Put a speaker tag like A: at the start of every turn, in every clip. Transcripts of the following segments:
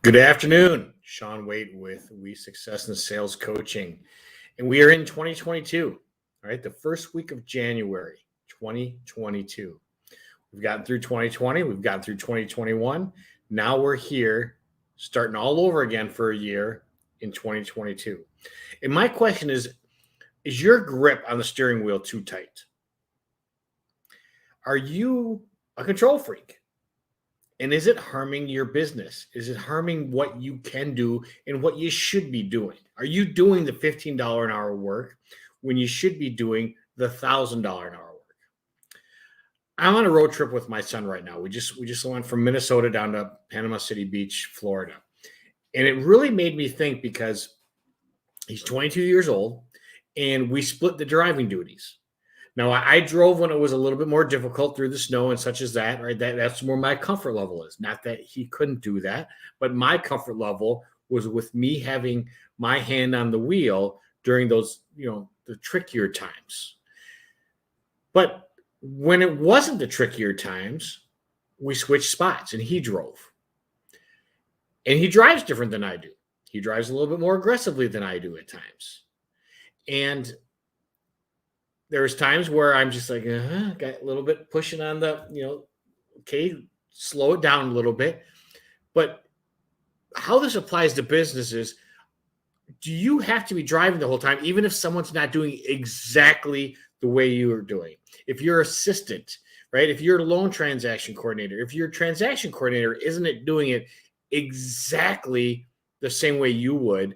A: Good afternoon. Sean Waite with We Success in Sales Coaching. And we are in 2022, all right? The first week of January, 2022. We've gotten through 2020. We've gotten through 2021. Now we're here starting all over again for a year in 2022. And my question is your grip on the steering wheel too tight? Are you a control freak? And is it harming your business? Is it harming what you can do and what you should be doing? Are you doing the $15 an hour work when you should be doing the $1,000 an hour work? I'm on a road trip with my son right now. We just went from Minnesota down to Panama City Beach, Florida. And it really made me think because he's 22 years old and we split the driving duties. Now, I drove when it was a little bit more difficult through the snow and such as that, right? That's where my comfort level is. Not that he couldn't do that, but my comfort level was with me having my hand on the wheel during those, the trickier times. But when it wasn't the trickier times, we switched spots and he drove. And he drives different than I do. He drives a little bit more aggressively than I do at times. And there's times where I'm just like, got a little bit pushing on the, okay, slow it down a little bit. But how this applies to businesses, do you have to be driving the whole time, even if someone's not doing exactly the way you are doing? If you're assistant, right? If you're a loan transaction coordinator, if your transaction coordinator isn't it doing it exactly the same way you would,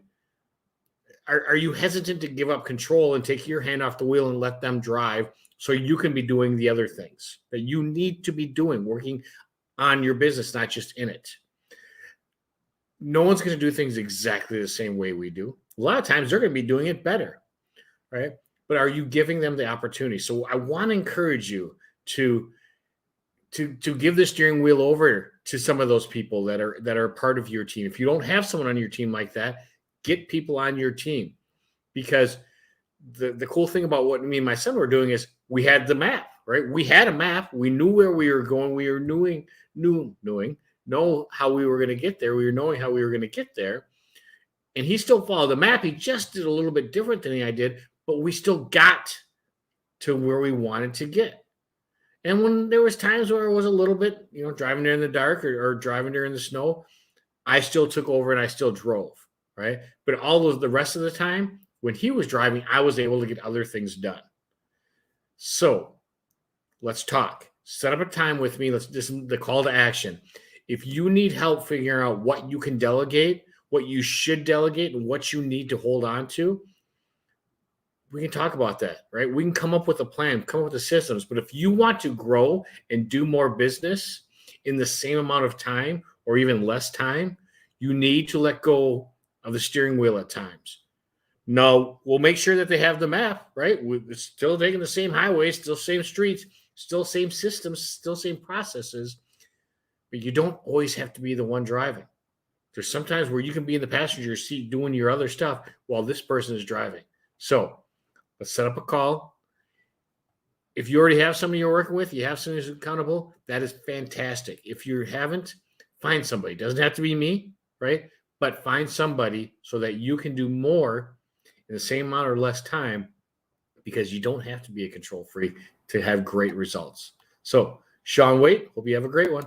A: are you hesitant to give up control and take your hand off the wheel and let them drive so you can be doing the other things that you need to be doing, working on your business, not just in it? No one's going to do things exactly the same way we do. A lot of times they're going to be doing it better, right? But are you giving them the opportunity? So I want to encourage you to give the steering wheel over to some of those people that are part of your team. If you don't have someone on your team like that, get people on your team, because the cool thing about what me and my son were doing is we had the map, right? We had a map. We knew where we were going. We were know how we were going to get there. We were knowing how we were going to get there. And he still followed the map. He just did a little bit different than I did, but we still got to where we wanted to get. And when there was times where it was a little bit, driving there in the dark or driving there in the snow, I still took over and I still drove. Right. But the rest of the time when he was driving, I was able to get other things done. So let's talk. Set up a time with me. This is the call to action. If you need help figuring out what you can delegate, what you should delegate, and what you need to hold on to, we can talk about that, right? We can come up with a plan, come up with the systems. But if you want to grow and do more business in the same amount of time or even less time, you need to let go of the steering wheel at times. No, we'll make sure that they have the map, right? We're still taking the same highways, still same streets, still same systems, still same processes, but you don't always have to be the one driving. There's sometimes where you can be in the passenger seat doing your other stuff while this person is driving. So let's set up a call. If you already have somebody you're working with, you have somebody who's accountable, that is fantastic. If you haven't, find somebody. It doesn't have to be me, right? But find somebody so that you can do more in the same amount or less time, because you don't have to be a control freak to have great results. So, Sean Waite, hope you have a great one.